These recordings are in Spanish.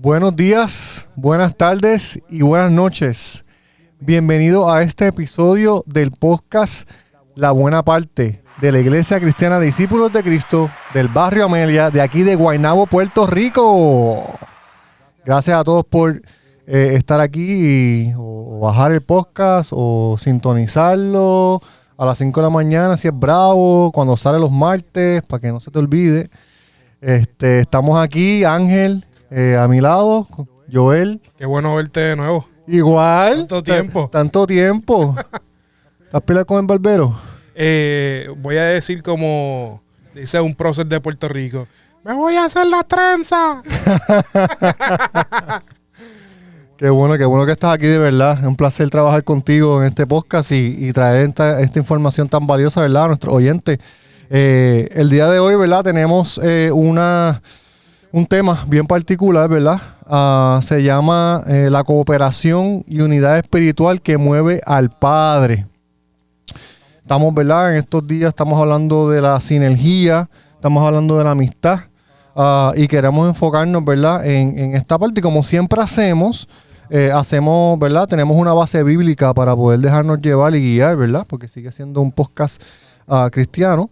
Buenos días, buenas tardes y buenas noches. Bienvenido a este episodio del podcast La Buena Parte de la Iglesia Cristiana Discípulos de Cristo del barrio Amelia, de aquí de Guaynabo, Puerto Rico. Gracias a todos por estar aquí o bajar el podcast o sintonizarlo a las 5 de la mañana si es bravo, cuando sale los martes, para que no se te olvide. Estamos aquí, Ángel, a mi lado, Joel. Qué bueno verte de nuevo. Igual. Tanto tiempo. Tanto tiempo. ¿Estás peleando con el barbero? Voy a decir como dice un prócer de Puerto Rico. ¡Me voy a hacer la trenza! Qué bueno que estás aquí, de verdad. Es un placer trabajar contigo en este podcast y traer esta información tan valiosa, ¿verdad?, a nuestros oyentes. El día de hoy, ¿verdad?, tenemos un tema bien particular, ¿verdad? Se llama la cooperación y unidad espiritual que mueve al Padre. Estamos, ¿verdad?, en estos días estamos hablando de la sinergia, estamos hablando de la amistad y queremos enfocarnos, ¿verdad?, en esta parte. Y como siempre hacemos, ¿verdad?, tenemos una base bíblica para poder dejarnos llevar y guiar, ¿verdad?, porque sigue siendo un podcast cristiano.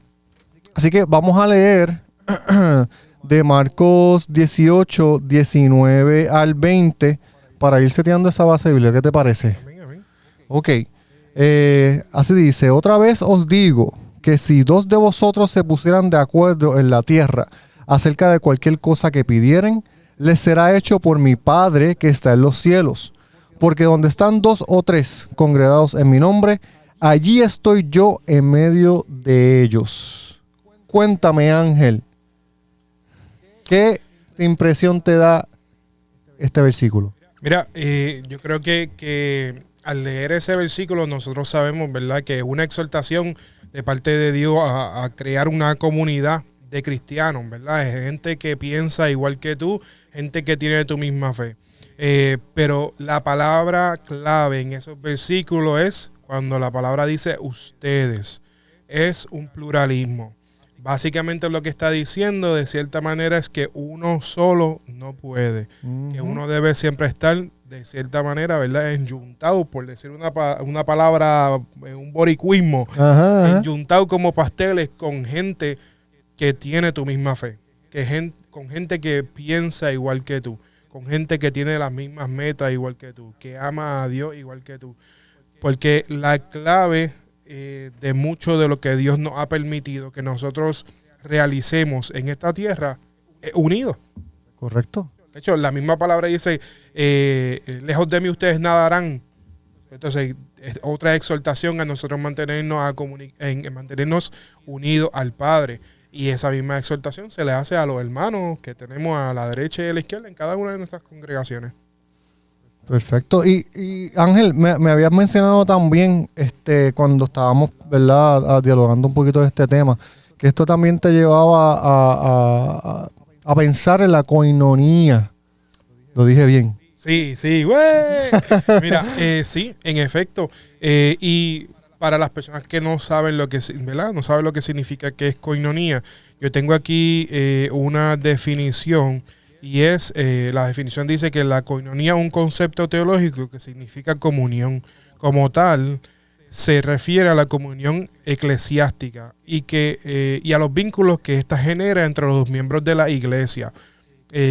Así que vamos a leer de Marcos 18, 19 al 20 para ir seteando esa base bíblica. ¿Qué te parece? Amén. Ok. Así dice: otra vez os digo que si dos de vosotros se pusieran de acuerdo en la tierra acerca de cualquier cosa que pidieren, les será hecho por mi Padre que está en los cielos. Porque donde están dos o tres congregados en mi nombre, allí estoy yo en medio de ellos. Cuéntame, Ángel, ¿qué impresión te da este versículo? Mira, yo creo que al leer ese versículo nosotros sabemos, ¿verdad?, que es una exhortación de parte de Dios a crear una comunidad de cristianos, ¿verdad? Es gente que piensa igual que tú, gente que tiene tu misma fe. Pero la palabra clave en esos versículos es cuando la palabra dice ustedes. Es un pluralismo. Básicamente lo que está diciendo de cierta manera es que uno solo no puede. Que uno debe siempre estar de cierta manera, ¿verdad?, enjuntado, por decir una palabra, un boricuismo, enjuntado como pasteles con gente que tiene tu misma fe, con gente que piensa igual que tú, con gente que tiene las mismas metas igual que tú, que ama a Dios igual que tú. Porque la clave de mucho de lo que Dios nos ha permitido que nosotros realicemos en esta tierra es unidos. Correcto. De hecho, la misma palabra dice, lejos de mí ustedes nada harán. Entonces, es otra exhortación a nosotros mantenernos unidos al Padre. Y esa misma exhortación se le hace a los hermanos que tenemos a la derecha y a la izquierda en cada una de nuestras congregaciones. Perfecto. Y Ángel, me habías mencionado también cuando estábamos, ¿verdad?, dialogando un poquito de este tema, que esto también te llevaba a pensar en la coinonía. Lo dije bien. Sí, güey. Mira, sí, en efecto. Y para las personas que no saben lo que, ¿verdad?, no saben lo que significa que es coinonía, yo tengo aquí una definición. Y la definición dice que la coinonía es un concepto teológico que significa comunión. Como tal, se refiere a la comunión eclesiástica y a los vínculos que ésta genera entre los miembros de la iglesia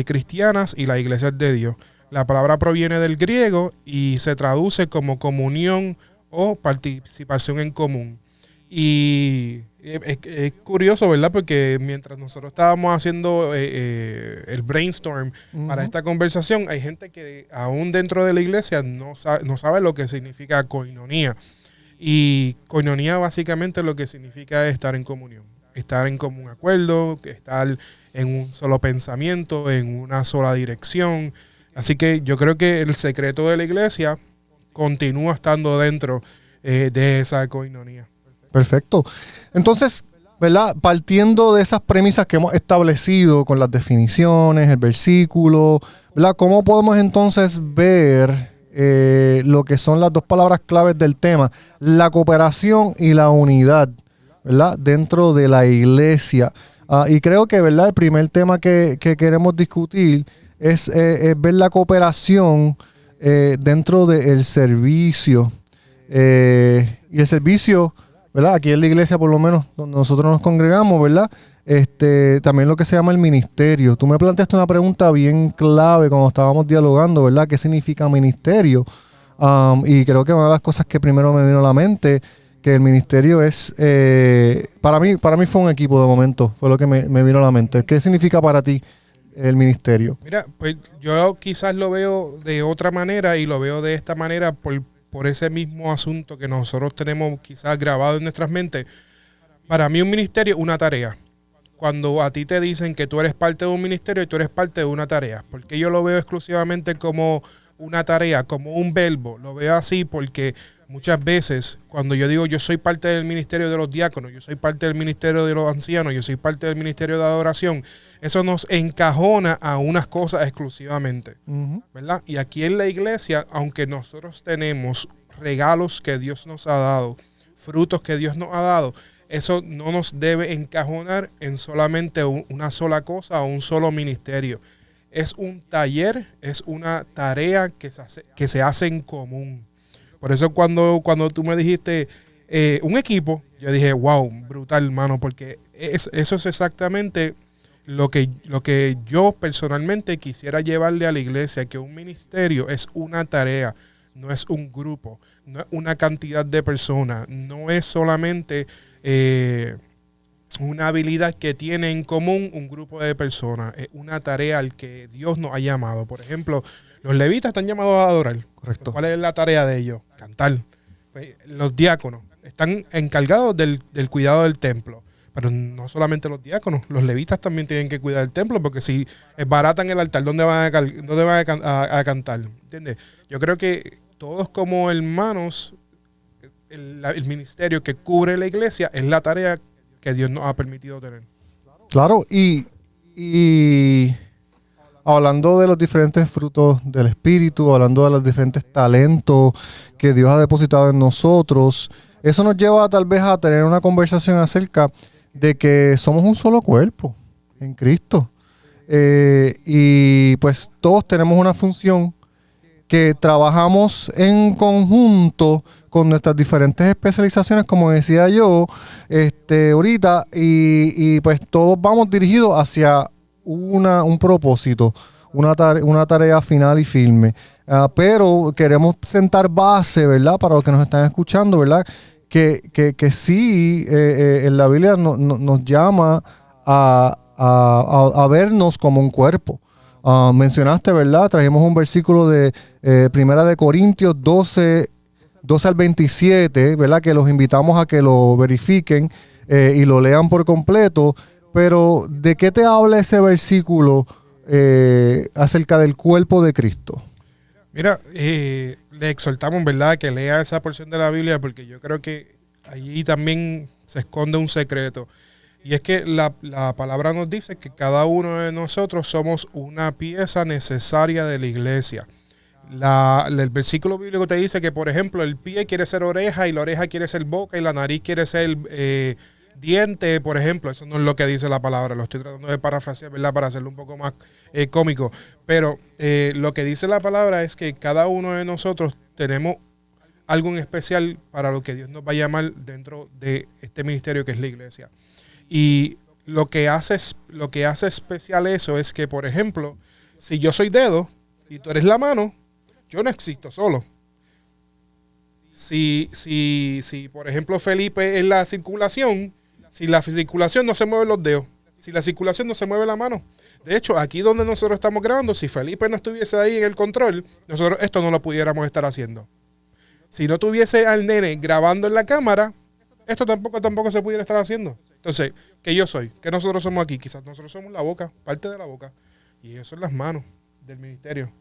cristianas y las iglesias de Dios. La palabra proviene del griego y se traduce como comunión o participación en común. Y es curioso, ¿verdad?, porque mientras nosotros estábamos haciendo el brainstorm para esta conversación, hay gente que aún dentro de la iglesia no sabe lo que significa coinonía. Y coinonía básicamente lo que significa es estar en comunión, estar en común acuerdo, estar en un solo pensamiento, en una sola dirección. Así que yo creo que el secreto de la iglesia continúa estando dentro de esa coinonía. Perfecto. Entonces, ¿verdad?, partiendo de esas premisas que hemos establecido con las definiciones, el versículo, ¿verdad?, ¿cómo podemos entonces ver lo que son las dos palabras claves del tema, la cooperación y la unidad, ¿verdad?, dentro de la iglesia? Y creo que, ¿verdad?, el primer tema que queremos discutir es ver la cooperación dentro del servicio. Y el servicio, ¿verdad? Aquí en la iglesia, por lo menos, donde nosotros nos congregamos, ¿verdad? También lo que se llama el ministerio. Tú me planteaste una pregunta bien clave cuando estábamos dialogando, ¿verdad? ¿Qué significa ministerio? Y creo que una de las cosas que primero me vino a la mente, que el ministerio es, para mí fue un equipo de momento, fue lo que me vino a la mente. ¿Qué significa para ti el ministerio? Mira, pues yo quizás lo veo de otra manera y lo veo de esta manera por ese mismo asunto que nosotros tenemos quizás grabado en nuestras mentes. Para mí un ministerio es una tarea. Cuando a ti te dicen que tú eres parte de un ministerio y tú eres parte de una tarea, porque yo lo veo exclusivamente como una tarea, como un verbo, lo veo así porque muchas veces cuando yo digo yo soy parte del ministerio de los diáconos, yo soy parte del ministerio de los ancianos, yo soy parte del ministerio de adoración, eso nos encajona a unas cosas exclusivamente, ¿verdad? Y aquí en la iglesia, aunque nosotros tenemos regalos que Dios nos ha dado, frutos que Dios nos ha dado, eso no nos debe encajonar en solamente una sola cosa o un solo ministerio. Es un taller, es una tarea que se hace en común. Por eso cuando tú me dijiste un equipo, yo dije, wow, brutal, hermano, porque eso es exactamente lo que yo personalmente quisiera llevarle a la iglesia, que un ministerio es una tarea, no es un grupo, no es una cantidad de personas, no es solamente una habilidad que tiene en común un grupo de personas, es una tarea al que Dios nos ha llamado. Por ejemplo, los levitas están llamados a adorar. Correcto. ¿Cuál es la tarea de ellos? Cantar. Pues, los diáconos están encargados del cuidado del templo. Pero no solamente los diáconos, los levitas también tienen que cuidar el templo, porque si baratan el altar, ¿dónde van a cantar? ¿Entiendes? Yo creo que todos como hermanos, el ministerio que cubre la iglesia es la tarea que Dios nos ha permitido tener. Claro, y hablando de los diferentes frutos del Espíritu, hablando de los diferentes talentos que Dios ha depositado en nosotros, eso nos lleva tal vez a tener una conversación acerca de que somos un solo cuerpo en Cristo. Y pues todos tenemos una función que trabajamos en conjunto con nuestras diferentes especializaciones, como decía yo ahorita, y pues todos vamos dirigidos hacia un propósito, una tarea final y firme. Pero queremos sentar base, ¿verdad? Para los que nos están escuchando, ¿verdad? Que sí, en la Biblia nos llama a vernos como un cuerpo. Mencionaste, ¿verdad? Trajimos un versículo de Primera de Corintios 12 al 27, ¿verdad? Que los invitamos a que lo verifiquen y lo lean por completo. Pero, ¿de qué te habla ese versículo acerca del cuerpo de Cristo? Mira, le exhortamos, ¿verdad?, que lea esa porción de la Biblia, porque yo creo que allí también se esconde un secreto. Y es que la palabra nos dice que cada uno de nosotros somos una pieza necesaria de la iglesia. El versículo bíblico te dice que, por ejemplo, el pie quiere ser oreja y la oreja quiere ser boca y la nariz quiere ser diente, por ejemplo. Eso no es lo que dice la palabra. Lo estoy tratando de parafrasear, ¿verdad?, para hacerlo un poco más cómico. Pero lo que dice la palabra es que cada uno de nosotros tenemos algo en especial para lo que Dios nos va a llamar dentro de este ministerio que es la iglesia. Y lo que hace especial eso es que, por ejemplo, si yo soy dedo y tú eres la mano, yo no existo solo. Si por ejemplo, Felipe es la circulación, si la circulación no se mueven los dedos, si la circulación no se mueve la mano. De hecho, aquí donde nosotros estamos grabando, si Felipe no estuviese ahí en el control, nosotros esto no lo pudiéramos estar haciendo. Si no tuviese al nene grabando en la cámara, esto tampoco se pudiera estar haciendo. Entonces, ¿qué yo soy? ¿Qué nosotros somos aquí? Quizás nosotros somos la boca, parte de la boca. Y ellos son las manos del ministerio.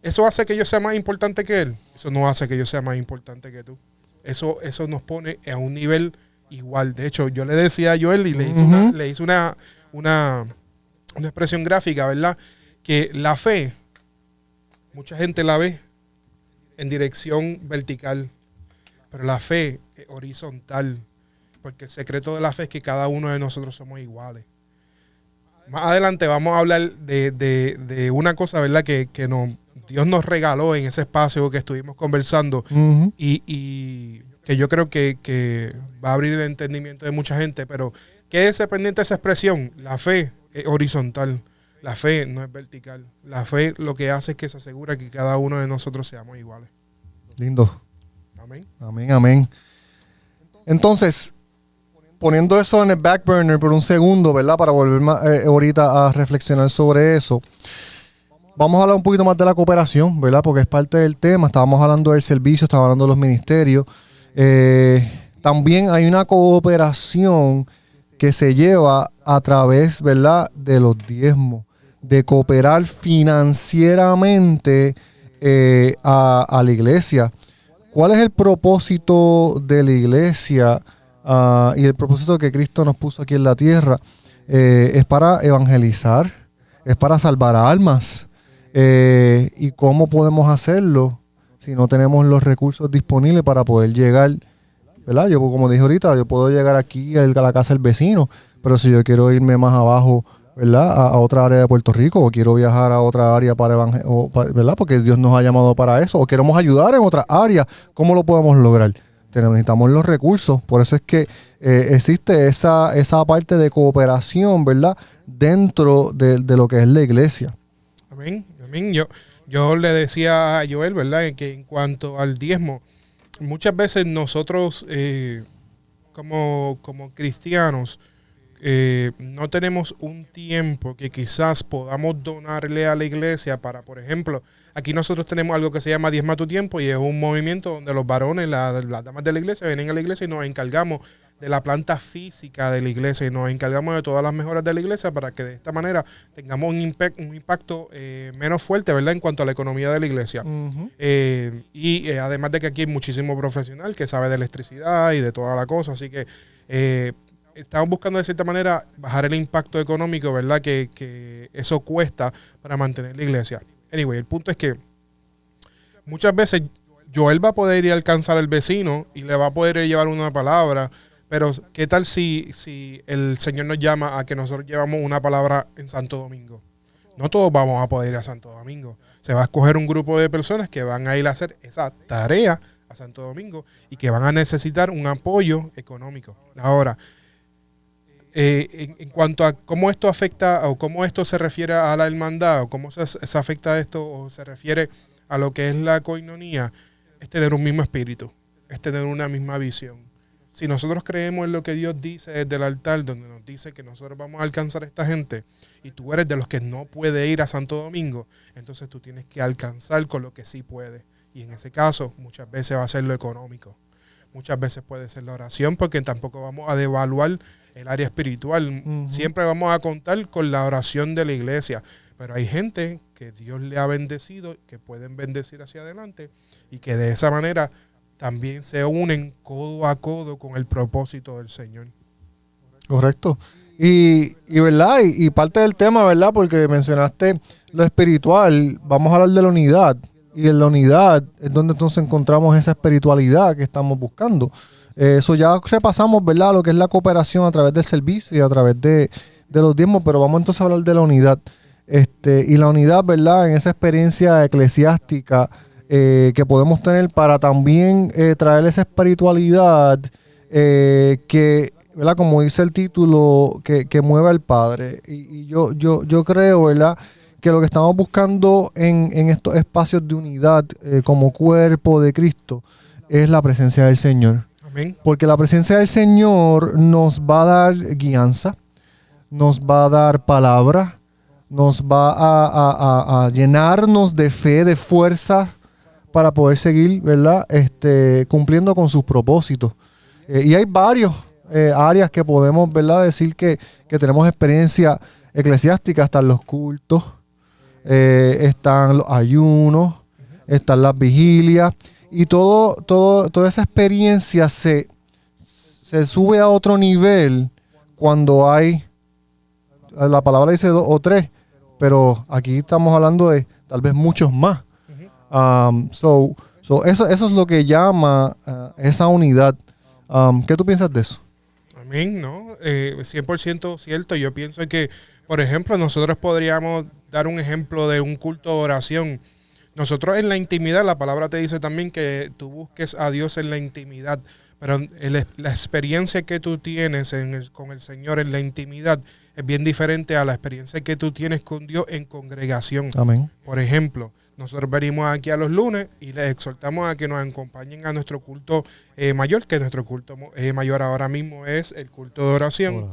¿Eso hace que yo sea más importante que él? Eso no hace que yo sea más importante que tú. Eso nos pone a un nivel igual. De hecho, yo le decía a Joel y le hice una expresión gráfica, ¿verdad? Que la fe, mucha gente la ve en dirección vertical, pero la fe es horizontal, porque el secreto de la fe es que cada uno de nosotros somos iguales. Más adelante vamos a hablar de una cosa, ¿verdad? Que Dios nos regaló en ese espacio que estuvimos conversando y que yo creo que va a abrir el entendimiento de mucha gente, pero quédese pendiente de esa expresión. La fe es horizontal, la fe no es vertical. La fe lo que hace es que se asegura que cada uno de nosotros seamos iguales. Lindo. Amén. Amén, amén. Entonces, poniendo eso en el back burner por un segundo, ¿verdad? Para volver ahorita a reflexionar sobre eso. Vamos a hablar un poquito más de la cooperación, ¿verdad? Porque es parte del tema. Estábamos hablando del servicio, estábamos hablando de los ministerios. También hay una cooperación que se lleva a través, ¿verdad?, de los diezmos, de cooperar financieramente a la iglesia. ¿Cuál es el propósito de la iglesia y el propósito que Cristo nos puso aquí en la tierra? Es para evangelizar, es para salvar almas. ¿Y cómo podemos hacerlo si no tenemos los recursos disponibles para poder llegar, ¿verdad? Yo, como dije ahorita, yo puedo llegar aquí a la casa del vecino, pero si yo quiero irme más abajo, ¿verdad?, a otra área de Puerto Rico, o quiero viajar a otra área ¿verdad?, porque Dios nos ha llamado para eso, o queremos ayudar en otra área, ¿cómo lo podemos lograr? Necesitamos los recursos. Por eso es que existe esa parte de cooperación, ¿verdad?, dentro de lo que es la iglesia. Amén, amén. Yo le decía a Joel, ¿verdad?, que en cuanto al diezmo, muchas veces nosotros como cristianos no tenemos un tiempo que quizás podamos donarle a la iglesia para, por ejemplo, aquí nosotros tenemos algo que se llama Diezma tu Tiempo y es un movimiento donde los varones, las damas de la iglesia vienen a la iglesia y nos encargamos de la planta física de la iglesia y nos encargamos de todas las mejoras de la iglesia para que de esta manera tengamos un impacto menos fuerte, ¿verdad?, en cuanto a la economía de la iglesia. Además de que aquí hay muchísimo profesional que sabe de electricidad y de toda la cosa, así que estamos buscando de cierta manera bajar el impacto económico, ¿verdad?, que eso cuesta para mantener la iglesia. Anyway, el punto es que muchas veces Joel va a poder ir a alcanzar al vecino y le va a poder llevar una palabra, pero ¿qué tal si el Señor nos llama a que nosotros llevamos una palabra en Santo Domingo? No todos vamos a poder ir a Santo Domingo. Se va a escoger un grupo de personas que van a ir a hacer esa tarea a Santo Domingo y que van a necesitar un apoyo económico. Ahora, en cuanto a cómo esto afecta o cómo esto se refiere a la hermandad o cómo se afecta a esto o se refiere a lo que es la coinonía, es tener un mismo espíritu, es tener una misma visión. Si nosotros creemos en lo que Dios dice desde el altar, donde nos dice que nosotros vamos a alcanzar a esta gente, y tú eres de los que no puede ir a Santo Domingo, entonces tú tienes que alcanzar con lo que sí puede. Y en ese caso, muchas veces va a ser lo económico. Muchas veces puede ser la oración, porque tampoco vamos a devaluar el área espiritual. Siempre vamos a contar con la oración de la iglesia. Pero hay gente que Dios le ha bendecido, que pueden bendecir hacia adelante, y que de esa manera también se unen codo a codo con el propósito del Señor. Correcto. Y ¿verdad? Y parte del tema, ¿verdad? Porque mencionaste lo espiritual, vamos a hablar de la unidad. Y en la unidad es donde entonces encontramos esa espiritualidad que estamos buscando. Eso ya repasamos, ¿verdad?, lo que es la cooperación a través del servicio y a través de los diezmos, pero vamos entonces a hablar de la unidad. Y la unidad, ¿verdad?, en esa experiencia eclesiástica que podemos tener para también traer esa espiritualidad que, ¿verdad?, como dice el título, que mueva al Padre. Y yo creo, ¿verdad?, que lo que estamos buscando en estos espacios de unidad como cuerpo de Cristo es la presencia del Señor. Amén. Porque la presencia del Señor nos va a dar guianza, nos va a dar palabra, nos va a llenarnos de fe, de fuerza para poder seguir, ¿verdad?, cumpliendo con sus propósitos. Y hay varios áreas que podemos, ¿verdad?, decir que tenemos experiencia eclesiástica. Están los cultos, están los ayunos, están las vigilias, y toda esa experiencia se sube a otro nivel cuando hay, la palabra dice 2 o 3, pero aquí estamos hablando de tal vez muchos más. Eso es lo que llama esa unidad. ¿Qué tú piensas de eso? Amén, ¿no? 100% cierto. Yo pienso que, Por ejemplo, nosotros podríamos dar un ejemplo de un culto de oración. Nosotros en la intimidad, la palabra te dice también que tú busques a Dios en la intimidad, pero la experiencia que tú tienes con el Señor en la intimidad es bien diferente a la experiencia que tú tienes con Dios en congregación. Amén. Por ejemplo, nosotros venimos aquí a los lunes y les exhortamos a que nos acompañen a nuestro culto mayor, que nuestro culto mayor ahora mismo es el culto de oración.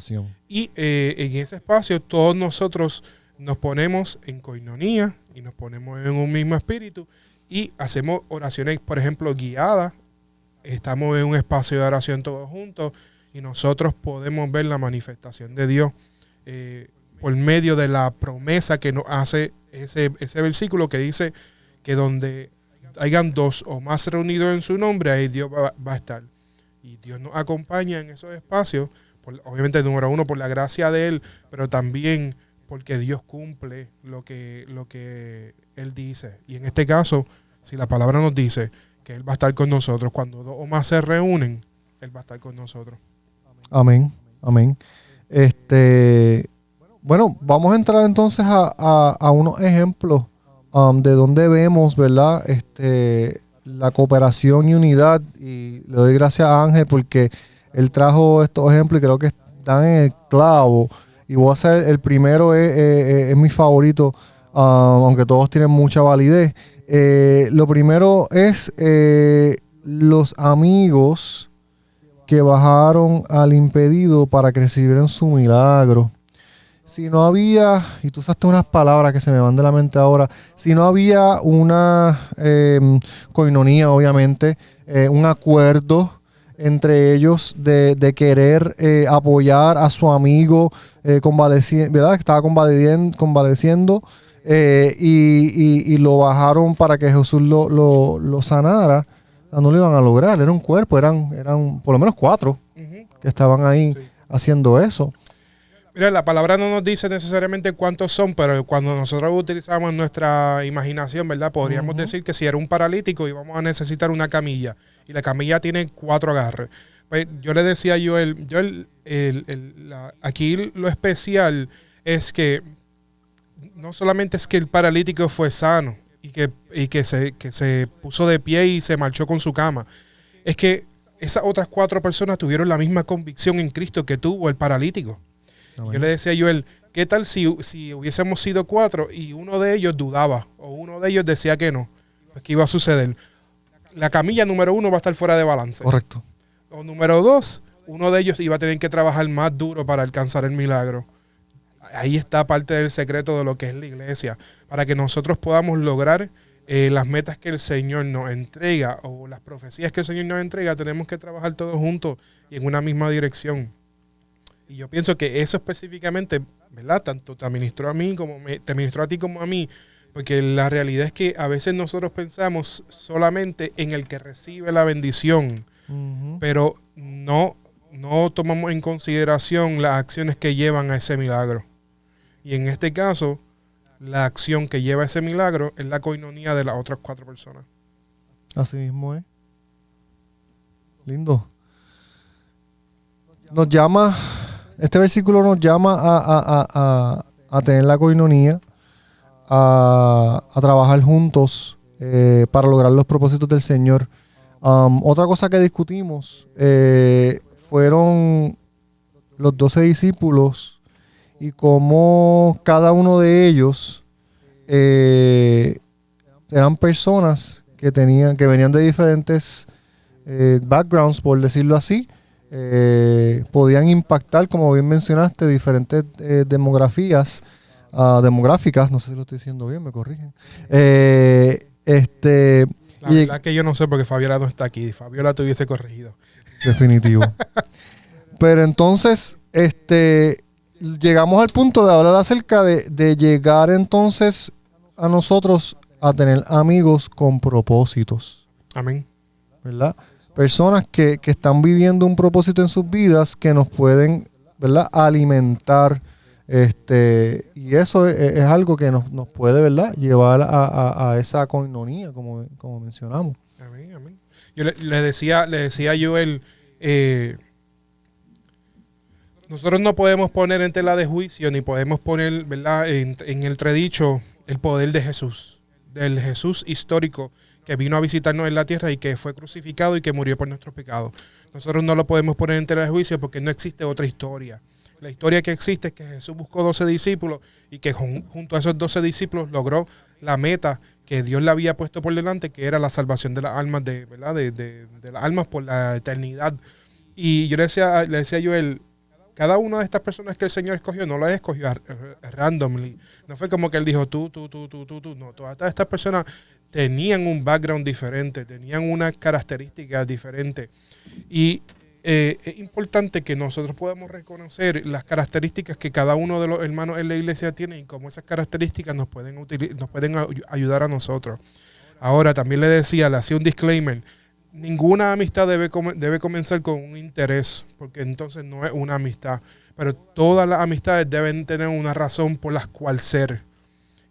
Y en ese espacio todos nosotros nos ponemos en coinonía y nos ponemos en un mismo espíritu y hacemos oraciones, por ejemplo, guiadas. Estamos en un espacio de oración todos juntos y nosotros podemos ver la manifestación de Dios por medio de la promesa que nos hace ese versículo que dice que donde hayan dos o más reunidos en su nombre, ahí Dios va a estar. Y Dios nos acompaña en esos espacios, obviamente, número uno, por la gracia de Él, pero también porque Dios cumple lo que Él dice. Y en este caso, si la palabra nos dice que Él va a estar con nosotros, cuando dos o más se reúnen, Él va a estar con nosotros. Amén, amén. Bueno, vamos a entrar entonces a unos ejemplos de donde vemos, ¿verdad? La cooperación y unidad. Y le doy gracias a Ángel porque él trajo estos ejemplos y creo que están en el clavo. Y voy a hacer, el primero es mi favorito, aunque todos tienen mucha validez. Lo primero es los amigos que bajaron al impedido para que recibieran su milagro. Si no había, y tú usaste unas palabras que se me van de la mente ahora, si no había una coinonía, obviamente, un acuerdo entre ellos de querer apoyar a su amigo ¿verdad? Que estaba convaleciendo y lo bajaron para que Jesús lo sanara, no lo iban a lograr. Era un cuerpo, eran por lo menos 4 que estaban ahí haciendo eso. Mira, la palabra no nos dice necesariamente cuántos son, pero cuando nosotros utilizamos nuestra imaginación, ¿verdad? Podríamos decir que si era un paralítico íbamos a necesitar una camilla. Y la camilla tiene 4 agarres. Pues yo le decía a Joel, aquí lo especial es que no solamente es que el paralítico fue sano y que se puso de pie y se marchó con su cama. Es que esas otras 4 personas tuvieron la misma convicción en Cristo que tuvo el paralítico. Yo le decía a Joel, ¿qué tal si hubiésemos sido 4 y uno de ellos dudaba o uno de ellos decía que no? Pues ¿qué iba a suceder? La camilla número 1 va a estar fuera de balance. Correcto. O número 2, uno de ellos iba a tener que trabajar más duro para alcanzar el milagro. Ahí está parte del secreto de lo que es la iglesia, para que nosotros podamos lograr las metas que el Señor nos entrega o las profecías que el Señor nos entrega. Tenemos que trabajar todos juntos y en una misma dirección. Y yo pienso que eso específicamente, ¿verdad? Tanto te ministró a mí te ministró a ti como a mí, porque la realidad es que a veces nosotros pensamos solamente en el que recibe la bendición, pero no tomamos en consideración las acciones que llevan a ese milagro. Y en este caso, la acción que lleva a ese milagro es la coinonía de las otras 4 personas. Así mismo es. Lindo. Este versículo nos llama a tener la coinonía, a trabajar juntos para lograr los propósitos del Señor. Otra cosa que discutimos fueron los 12 discípulos y cómo cada uno de ellos eran personas que venían de diferentes backgrounds, por decirlo así. Podían impactar, como bien mencionaste, diferentes demográficas, no sé si lo estoy diciendo bien, me corrigen. La verdad que yo no sé porque Fabiola no está aquí. Fabiola te hubiese corregido. Definitivo. Pero entonces, llegamos al punto de hablar acerca de llegar entonces a nosotros a tener amigos con propósitos. Amén. ¿Verdad? Personas que están viviendo un propósito en sus vidas que nos pueden, ¿verdad?, alimentar. Y eso es algo que nos puede, ¿verdad?, llevar a esa coinonía, como mencionamos. Amén, amén. Yo le decía a Joel, nosotros no podemos poner en tela de juicio ni podemos poner, ¿verdad?, en entredicho el poder de Jesús, del Jesús histórico que vino a visitarnos en la tierra y que fue crucificado y que murió por nuestros pecados. Nosotros no lo podemos poner en tela de juicio porque no existe otra historia. La historia que existe es que Jesús buscó 12 discípulos y que junto a esos 12 discípulos logró la meta que Dios le había puesto por delante, que era la salvación de las almas, ¿verdad?, de las almas por la eternidad. Y yo le decía a Joel, cada una de estas personas que el Señor escogió, no las escogió randomly. No fue como que Él dijo tú. No, todas estas personas tenían un background diferente, tenían unas características diferentes. Y es importante que nosotros podamos reconocer las características que cada uno de los hermanos en la iglesia tiene y cómo esas características nos pueden ayudar a nosotros. Ahora, también le hacía un disclaimer. Ninguna amistad debe comenzar con un interés, porque entonces no es una amistad. Pero todas las amistades deben tener una razón por la cual ser.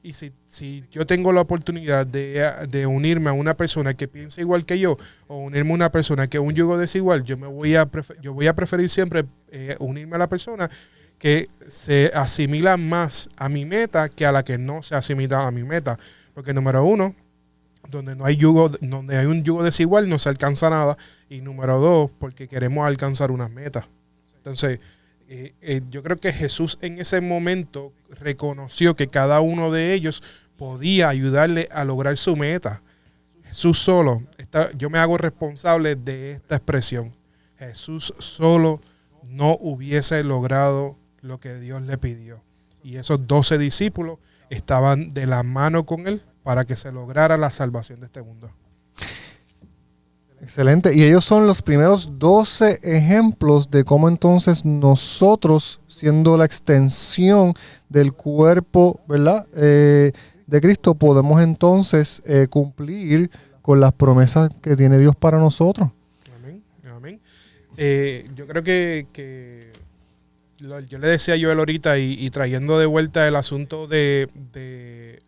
Y si yo tengo la oportunidad de unirme a una persona que piensa igual que yo, o unirme a una persona que es un yugo desigual, yo voy a preferir siempre unirme a la persona que se asimila más a mi meta que a la que no se asimila a mi meta. Porque número uno, donde hay un yugo desigual no se alcanza nada, y número dos, porque queremos alcanzar unas metas. Entonces, yo creo que Jesús en ese momento reconoció que cada uno de ellos podía ayudarle a lograr su meta. Jesús solo, yo me hago responsable de esta expresión. Jesús solo no hubiese logrado lo que Dios le pidió. Y esos 12 discípulos estaban de la mano con él para que se lograra la salvación de este mundo. Excelente. Y ellos son los primeros 12 ejemplos de cómo entonces nosotros, siendo la extensión del cuerpo, ¿verdad?, de Cristo, podemos entonces cumplir con las promesas que tiene Dios para nosotros. Amén. Amén. Yo creo que yo le decía a Joel ahorita y trayendo de vuelta el asunto de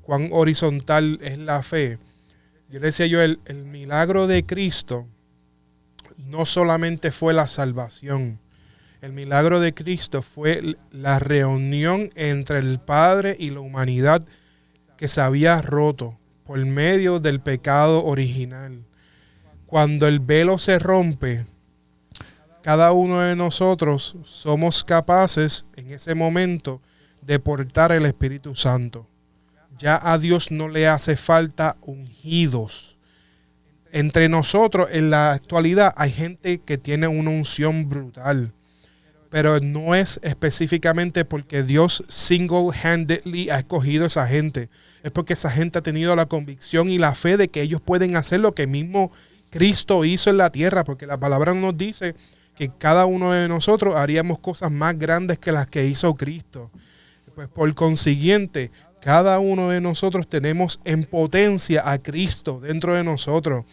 cuán horizontal es la fe. Yo le decía yo, el milagro de Cristo no solamente fue la salvación. El milagro de Cristo fue la reunión entre el Padre y la humanidad que se había roto por medio del pecado original. Cuando el velo se rompe, cada uno de nosotros somos capaces en ese momento de portar el Espíritu Santo. Ya a Dios no le hace falta ungidos. Entre nosotros en la actualidad hay gente que tiene una unción brutal, pero no es específicamente porque Dios single-handedly ha escogido a esa gente. Es porque esa gente ha tenido la convicción y la fe de que ellos pueden hacer lo que mismo Cristo hizo en la tierra, porque la palabra nos dice que cada uno de nosotros haríamos cosas más grandes que las que hizo Cristo. Pues por consiguiente, cada uno de nosotros tenemos en potencia a Cristo dentro de nosotros.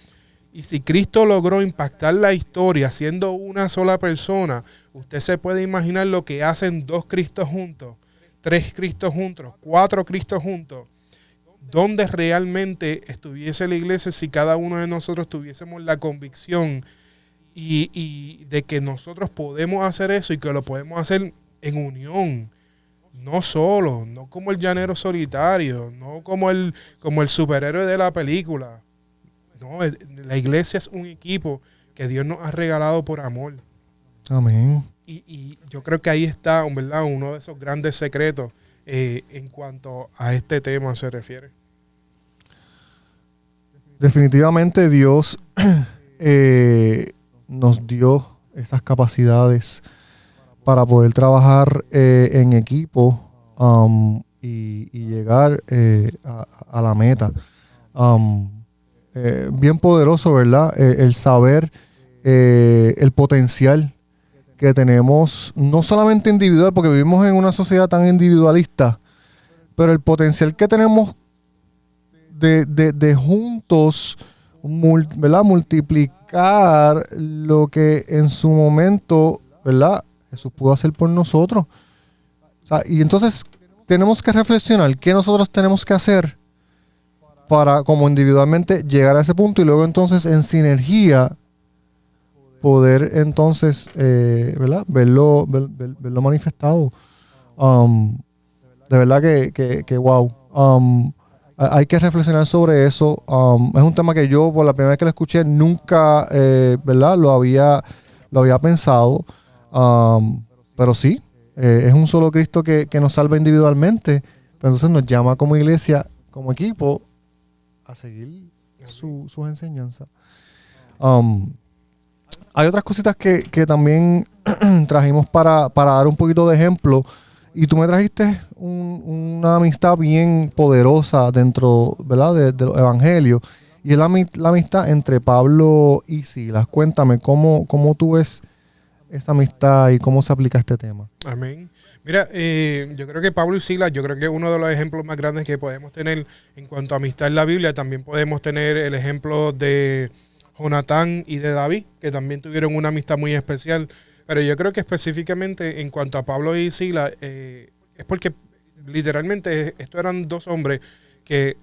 Y si Cristo logró impactar la historia siendo una sola persona, usted se puede imaginar lo que hacen 2 Cristos juntos, 3 Cristos juntos, 4 Cristos juntos. ¿Dónde realmente estuviese la iglesia si cada uno de nosotros tuviésemos la convicción y de que nosotros podemos hacer eso y que lo podemos hacer en unión? No solo, no como el llanero solitario, no como el superhéroe de la película. No, la iglesia es un equipo que Dios nos ha regalado por amor. Amén. Y yo creo que ahí está, ¿verdad?, uno de esos grandes secretos en cuanto a este tema se refiere. Definitivamente Dios nos dio esas capacidades para poder trabajar en equipo y llegar a la meta. Bien poderoso, ¿verdad? El saber el potencial que tenemos, no solamente individual, porque vivimos en una sociedad tan individualista, pero el potencial que tenemos de juntos, ¿verdad?, multiplicar lo que en su momento, ¿verdad?, Jesús pudo hacer por nosotros. O sea, y entonces tenemos que reflexionar qué nosotros tenemos que hacer para, como individualmente, llegar a ese punto y luego entonces en sinergia poder entonces, ¿verdad? Verlo manifestado. De verdad que wow. Hay que reflexionar sobre eso. Es un tema que yo, por la primera vez que lo escuché, nunca, ¿verdad? Lo había pensado. Pero sí, es un solo Cristo que nos salva individualmente. Pero entonces nos llama como iglesia, como equipo, a seguir sus enseñanzas. Hay otras cositas que también trajimos para dar un poquito de ejemplo. Y tú me trajiste una amistad bien poderosa dentro, ¿verdad? de los evangelios. Y es la amistad entre Pablo y Silas. Cuéntame, ¿cómo tú ves esa amistad y cómo se aplica este tema? Amén. Mira, yo creo que Pablo y Silas, yo creo que uno de los ejemplos más grandes que podemos tener en cuanto a amistad en la Biblia, también podemos tener el ejemplo de Jonatán y de David, que también tuvieron una amistad muy especial. Pero yo creo que específicamente en cuanto a Pablo y Silas, es porque literalmente estos eran dos hombres que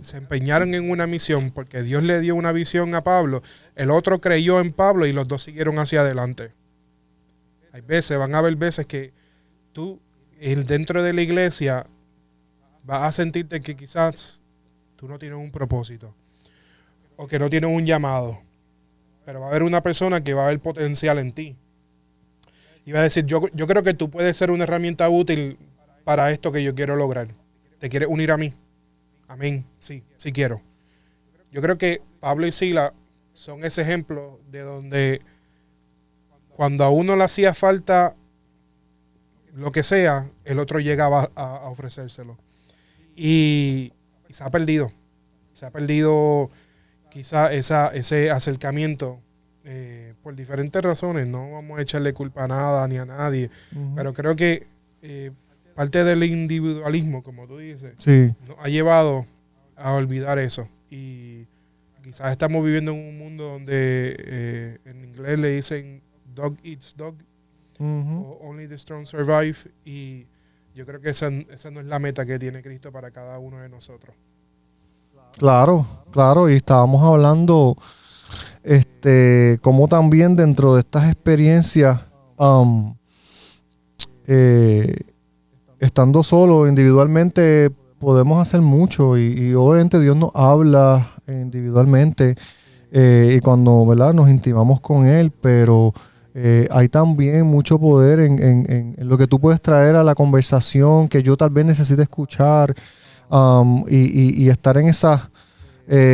se empeñaron en una misión, porque Dios le dio una visión a Pablo, el otro creyó en Pablo y los dos siguieron hacia adelante. Van a haber veces que tú dentro de la iglesia vas a sentirte que quizás tú no tienes un propósito o que no tienes un llamado, pero va a haber una persona que va a ver potencial en ti. Y va a decir, yo creo que tú puedes ser una herramienta útil para esto que yo quiero lograr. ¿Te quieres unir a mí? Amén. Sí quiero. Yo creo que Pablo y Silas son ese ejemplo de donde cuando a uno le hacía falta lo que sea, el otro llegaba a ofrecérselo. Y se ha perdido. Se ha perdido quizá ese acercamiento. Por diferentes razones, no vamos a echarle culpa a nada ni a nadie, pero creo que parte del individualismo, como tú dices, sí, nos ha llevado a olvidar eso. Y quizás estamos viviendo en un mundo donde en inglés le dicen dog eats dog, o only the strong survive, y yo creo que esa no es la meta que tiene Cristo para cada uno de nosotros. Claro, y estábamos hablando como también dentro de estas experiencias, estando solo individualmente podemos hacer mucho y obviamente Dios nos habla individualmente y cuando, ¿verdad?, nos intimamos con Él, pero hay también mucho poder en lo que tú puedes traer a la conversación que yo tal vez necesite escuchar, y estar en esa...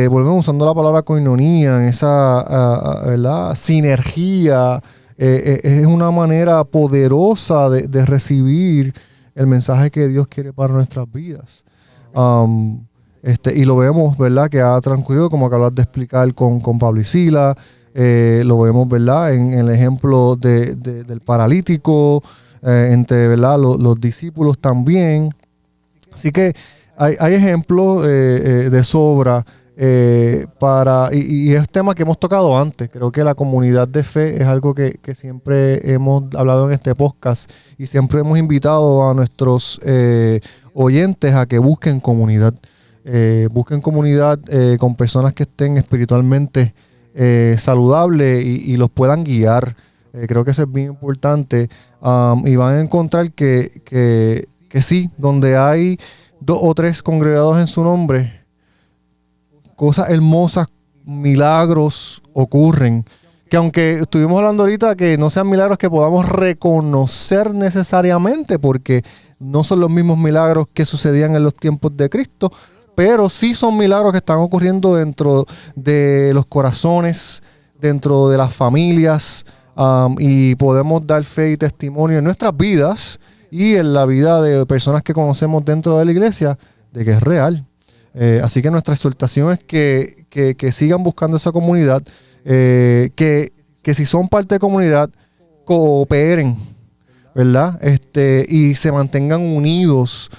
volvemos usando la palabra koinonía, en esa ¿verdad?, sinergia. Es una manera poderosa de recibir el mensaje que Dios quiere para nuestras vidas. Y lo vemos, ¿verdad?, que ha transcurrido, como acabas de explicar con Pablo y Silas. Lo vemos, ¿verdad?, en el ejemplo del paralítico, entre, ¿verdad?, los discípulos también. Así que hay ejemplos de sobra. Y es tema que hemos tocado antes. Creo que la comunidad de fe es algo que siempre hemos hablado en este podcast y siempre hemos invitado a nuestros oyentes a que busquen comunidad. Busquen comunidad con personas que estén espiritualmente saludables y los puedan guiar. Creo que eso es bien importante. Y van a encontrar que sí, donde hay 2 o 3 congregados en su nombre, cosas hermosas, milagros ocurren. Que aunque estuvimos hablando ahorita que no sean milagros que podamos reconocer necesariamente, porque no son los mismos milagros que sucedían en los tiempos de Cristo, pero sí son milagros que están ocurriendo dentro de los corazones, dentro de las familias, y podemos dar fe y testimonio en nuestras vidas y en la vida de personas que conocemos dentro de la iglesia de que es real. Así que nuestra exhortación es que sigan buscando esa comunidad, que si son parte de comunidad, cooperen, ¿verdad? Y se mantengan unidos,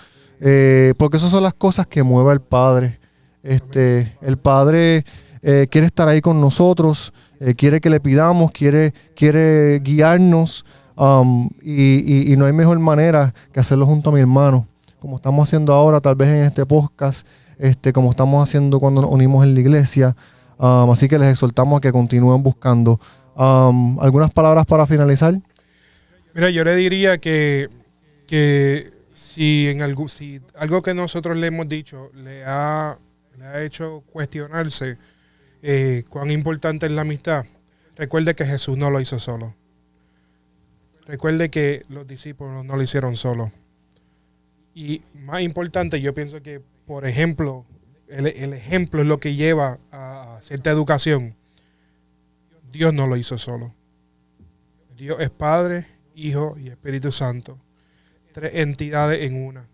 porque esas son las cosas que mueve al Padre. El Padre quiere estar ahí con nosotros, quiere que le pidamos, quiere guiarnos, y no hay mejor manera que hacerlo junto a mi hermano, como estamos haciendo ahora, tal vez en este podcast, como estamos haciendo cuando nos unimos en la iglesia. Así que les exhortamos a que continúen buscando ¿Algunas palabras para finalizar? Mira, yo le diría que si algo que nosotros le hemos dicho le ha hecho cuestionarse cuán importante es la amistad, recuerde que Jesús no lo hizo solo. Recuerde que los discípulos no lo hicieron solo. Y más importante, yo pienso que, por ejemplo, el ejemplo es lo que lleva a cierta educación. Dios no lo hizo solo. Dios es Padre, Hijo y Espíritu Santo. 3 entidades en una.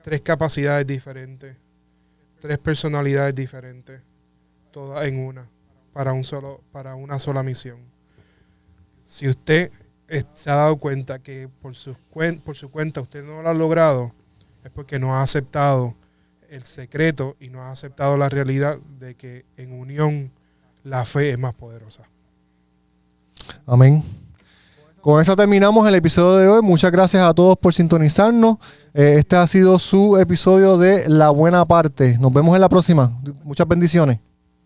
3 capacidades diferentes. 3 personalidades diferentes. Todas en una. Para una sola misión. Si usted se ha dado cuenta que por su cuenta usted no lo ha logrado, es porque no ha aceptado el secreto y no ha aceptado la realidad de que en unión la fe es más poderosa. Amén. Con eso terminamos el episodio de hoy. Muchas gracias a todos por sintonizarnos. Este ha sido su episodio de La Buena Parte. Nos vemos en la próxima. Muchas bendiciones.